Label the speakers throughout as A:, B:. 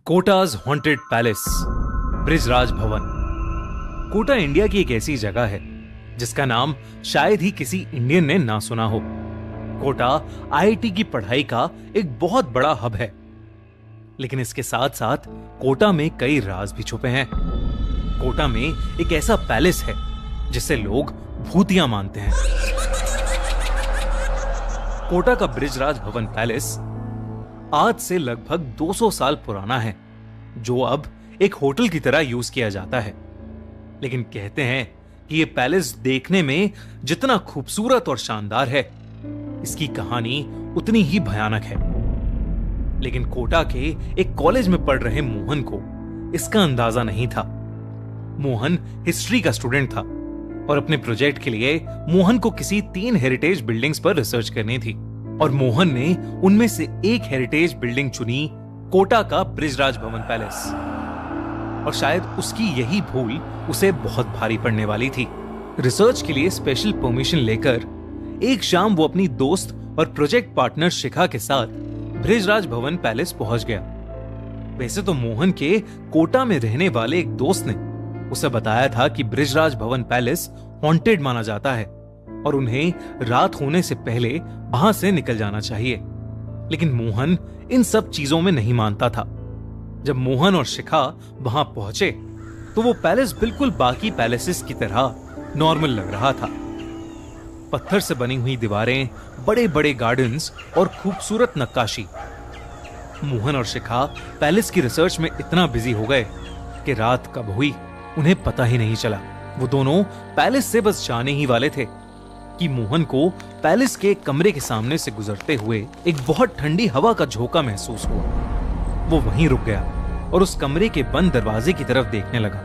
A: Kota's haunted palace, Brijraj भवन। Kota India की एक ऐसी जगह है जिसका नाम शायद ही किसी इंडियन ने ना सुना हो। कोटा आईआईटी की पढ़ाई का एक बहुत बड़ा हब है, लेकिन इसके साथ साथ कोटा में कई राज भी छुपे हैं। कोटा में एक ऐसा पैलेस है जिसे लोग भूतिया मानते हैं। कोटा का ब्रिजराज भवन पैलेस आज से लगभग 200 साल पुराना है, जो अब एक होटल की तरह यूज किया जाता है। लेकिन कहते हैं कि यह पैलेस देखने में जितना खूबसूरत और शानदार है, इसकी कहानी उतनी ही भयानक है। लेकिन कोटा के एक कॉलेज में पढ़ रहे मोहन को इसका अंदाजा नहीं था। मोहन हिस्ट्री का स्टूडेंट था और अपने प्रोजेक्ट के लिए मोहन को किसी 3 हेरिटेज बिल्डिंग्स पर रिसर्च करनी थी, और मोहन ने उनमें से एक हेरिटेज बिल्डिंग चुनी, कोटा का ब्रिजराज भवन पैलेस। और शायद उसकी यही भूल उसे बहुत भारी पड़ने वाली थी। रिसर्च के लिए स्पेशल परमिशन लेकर एक शाम वो अपनी दोस्त और प्रोजेक्ट पार्टनर शिखा के साथ ब्रिजराज भवन पैलेस पहुंच गया। वैसे तो मोहन के कोटा में रहने वाले एक दोस्त ने उसे बताया था कि ब्रिजराज भवन पैलेस हॉन्टेड माना जाता है और उन्हें रात होने से पहले वहां से निकल जाना चाहिए। लेकिन मोहन इन सब चीजों में नहीं मानता था। जब मोहन और शिखा वहां पहुंचे तो वो पैलेस बिल्कुल बाकी पैलेसेस की तरह नॉर्मल लग रहा था। पत्थर से बनी हुई दीवारें, बड़े बड़े गार्डन्स और खूबसूरत नक्काशी। मोहन और शिखा पैलेस की रिसर्च में इतना बिजी हो गए कि रात कब हुई उन्हें पता ही नहीं चला। वो दोनों पैलेस से बस जाने ही वाले थे कि मोहन को पैलेस के एक कमरे के सामने से गुजरते हुए एक बहुत ठंडी हवा का झोंका महसूस हुआ। वो वहीं रुक गया और उस कमरे के बंद दरवाजे की तरफ देखने लगा।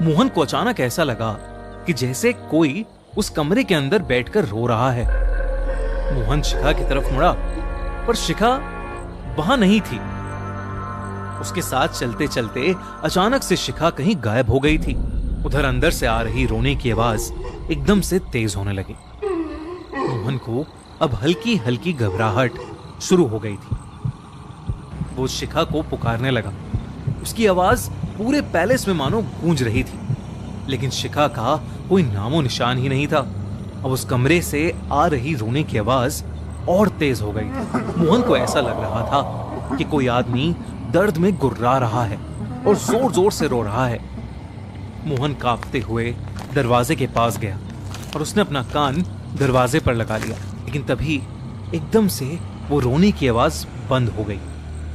A: मोहन को अचानक ऐसा लगा कि जैसे कोई उस कमरे के अंदर बैठकर रो रहा है। मोहन शिखा की तरफ मुड़ा, पर शिखा वहां नहीं थी। उसके साथ चलते चलते अचानक से शिखा कहीं गायब हो गई थी। उधर अंदर से आ रही रोने की आवाज एकदम से तेज होने लगी। मोहन को अब हल्की हल्की घबराहट शुरू हो गई थी। वो शिखा को पुकारने लगा। उसकी आवाज पूरे पैलेस में मानो गूंज रही थी, लेकिन शिखा का कोई नामो निशान ही नहीं था। अब उस कमरे से आ रही रोने की आवाज और तेज हो गई थी। मोहन को ऐसा लग रहा था कि कोई आदमी दर्द में गुर्रा रहा है और जोर जोर से रो रहा है। मोहन कांपते हुए दरवाजे के पास गया और उसने अपना कान दरवाजे पर लगा लिया। लेकिन तभी एकदम से वो रोने की आवाज बंद हो गई।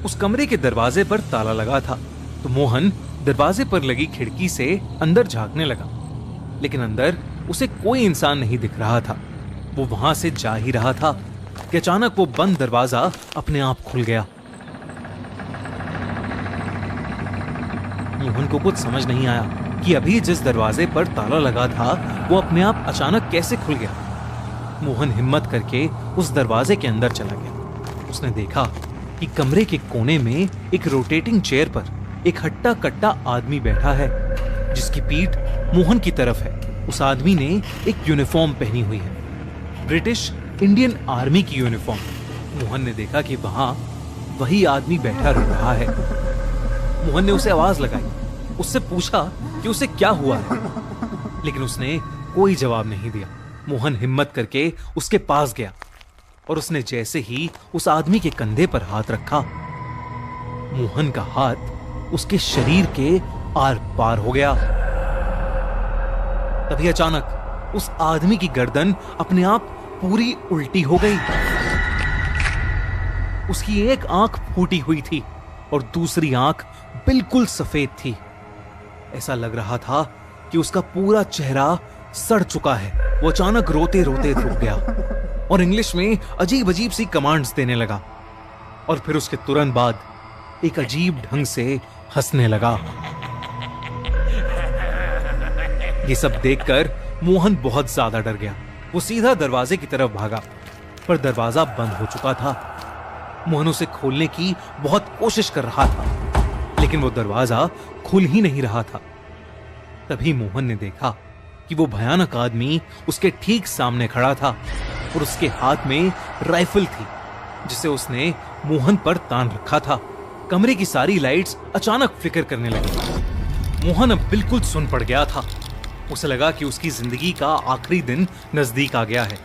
A: उस कमरे के दरवाजे पर ताला लगा था, तो मोहन दरवाजे पर लगी खिड़की से अंदर झांकने लगा, लेकिन अंदर उसे कोई इंसान नहीं दिख रहा था। वो वहां से जा ही रहा था कि अचानक वो बंद दरवाजा अपने आप खुल गया। मोहन को कुछ समझ नहीं आया कि अभी जिस दरवाजे पर ताला लगा था वो अपने आप अचानक कैसे खुल गया। मोहन हिम्मत करके उस दरवाजे के अंदर चला गया। उसने देखा कि कमरे के कोने में एक रोटेटिंग चेयर पर एक हट्टा कट्टा आदमी बैठा है, जिसकी पीठ मोहन की तरफ है। उस आदमी ने एक यूनिफॉर्म पहनी हुई है, ब्रिटिश इंडियन आर्मी की यूनिफॉर्म। मोहन ने देखा कि वहां वही आदमी बैठा रो रहा है। मोहन ने उसे आवाज लगाई, उससे पूछा कि उसे क्या हुआ है, लेकिन उसने कोई जवाब नहीं दिया। मोहन हिम्मत करके उसके पास गया और उसने जैसे ही उस आदमी के कंधे पर हाथ रखा, मोहन का हाथ उसके शरीर के आर पार हो गया। तभी अचानक उस आदमी की गर्दन अपने आप पूरी उल्टी हो गई। उसकी एक आंख फूटी हुई थी और दूसरी आंख बिल्कुल सफेद थी। ऐसा लग रहा था कि उसका पूरा चेहरा सड़ चुका है। वो अचानक रोते रोते रुक गया और इंग्लिश में अजीब अजीब सी कमांड्स देने लगा, और फिर उसके तुरंत बाद एक अजीब ढंग से हंसने लगा। ये सब देखकर मोहन बहुत ज्यादा डर गया। वो सीधा दरवाजे की तरफ भागा, पर दरवाजा बंद हो चुका था। मोहन उसे खोलने की बहुत कोशिश कर रहा था, लेकिन वो दरवाजा खुल ही नहीं रहा था। तभी मोहन ने देखा कि वो भयानक आदमी उसके ठीक सामने खड़ा था और उसके हाथ में राइफल थी, जिसे उसने मोहन पर तान रखा था। कमरे की सारी लाइट्स अचानक फ्लिकर करने लगी। मोहन अब बिल्कुल सुन पड़ गया था। उसे लगा कि उसकी जिंदगी का आखिरी दिन नजदीक आ गया है।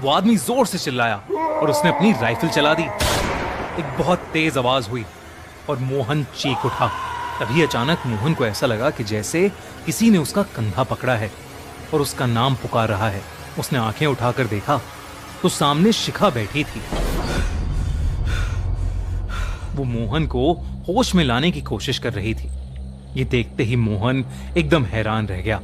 A: वो आदमी जोर से चिल्लाया और उसने अपनी राइफल चला दी। एक बहुत तेज आवाज हुई और मोहन चीख उठा। तभी अचानक मोहन को ऐसा लगा कि जैसे किसी ने उसका कंधा पकड़ा है और उसका नाम पुकार रहा है। उसने आंखें उठाकर देखा तो सामने शिखा बैठी थी। वो मोहन को होश में लाने की कोशिश कर रही थी। ये देखते ही मोहन एकदम हैरान रह गया।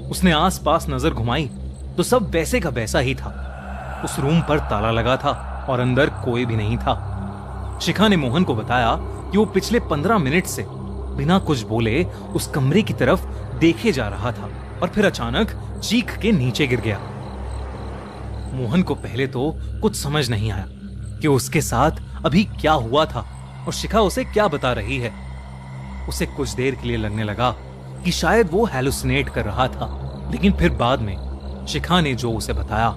A: उसने आसपास नजर घुमाई तो सब वैसे का वैसा ही था। उस रूम पर ताला लगा था और अंदर कोई भी नहीं था। शिखा ने मोहन को बताया कि वो पिछले 15 मिनट से बिना कुछ बोले उस कमरे की तरफ देखे जा रहा था और फिर अचानक चीख के नीचे गिर गया। मोहन को पहले तो कुछ समझ नहीं आया कि उसके साथ अभी क्या हुआ था और शिखा उसे क्या बता रही है। उसे कुछ देर के लिए लगने लगा कि शायद वो हैलुसिनेट कर रहा था, लेकिन फिर बाद में शिखा ने जो उसे बताया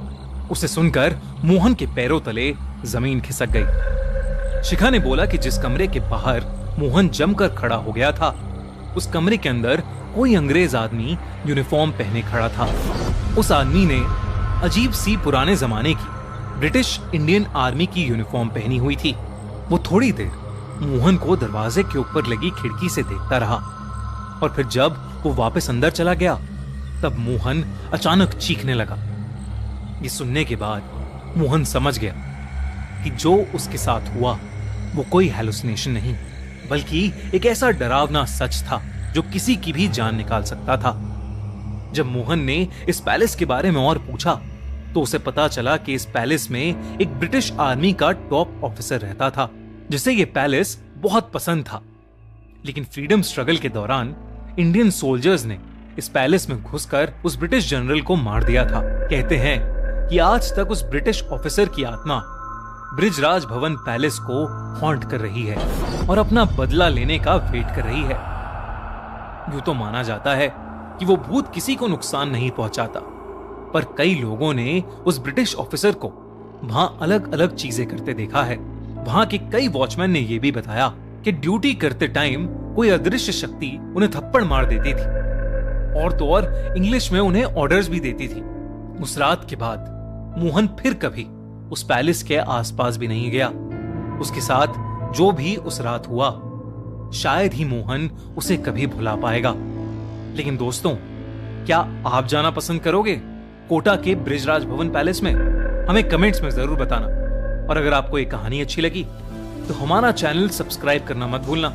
A: उसे सुनकर मोहन के पैरों तले जमीन खिसक गई। शिखा ने बोला कि जिस कमरे के बाहर मोहन जमकर खड़ा हो गया था, उस कमरे के अंदर कोई अंग्रेज आदमी यूनिफॉर्म पहने खड़ा था। उस आदमी ने अजीब सी पुराने जमाने की ब्रिटिश इंडियन आर्मी की यूनिफॉर्म पहनी हुई थी। वो थोड़ी देर मोहन को दरवाजे के ऊपर लगी खिड़की से देखता रहा और फिर जब वो वापस अंदर चला गया तब मोहन अचानक चीखने लगा। ये सुनने के बाद मोहन समझ गया कि जो उसके साथ हुआ वो कोई हैलुसिनेशन नहीं बल्कि एक ऐसा डरावना सच था जो किसी की भी जान निकाल सकता था। जब मोहन ने इस पैलेस के बारे में और पूछा तो उसे पता चला कि इस पैलेस में एक ब्रिटिश आर्मी का टॉप ऑफिसर रहता था जिसे ये पैलेस बहुत पसंद था। लेकिन फ्रीडम स्ट्रगल के दौरान इंडियन सोल्जर्स ने इस पैलेस में घुसकर उस ब्रिटिश जनरल को मार दिया था। कहते हैं कि आज तक उस ब्रिटिश ऑफिसर की आत्मा ब्रिजराज भवन पैलेस को हॉन्ट कर रही है और अपना बदला लेने का वेट कर रही है। यूं तो माना जाता है कि वो भूत किसी को नुकसान नहीं पहुंचाता, पर कई लोगों ने उस ब्रिटिश ऑफिसर को वहां अलग अलग चीजें करते देखा है। वहां के कई वॉचमैन ने यह भी बताया कि ड्यूटी करते टाइम कोई अदृश्य शक्ति उन्हें थप्पड़ मार देती थी और तो और इंग्लिश में उन्हें ऑर्डर्स भी देती थी। उस रात के बाद मोहन फिर कभी उस पैलेस के आसपास भी नहीं गया। उसके साथ जो भी उस रात हुआ शायद ही मोहन उसे कभी भुला पाएगा। लेकिन दोस्तों, क्या आप जाना पसंद करोगे कोटा के ब्रिजराज भवन पैलेस में? हमें कमेंट्स में जरूर बताना। और अगर आपको ये कहानी अच्छी लगी तो हमारा चैनल सब्सक्राइब करना मत भूलना।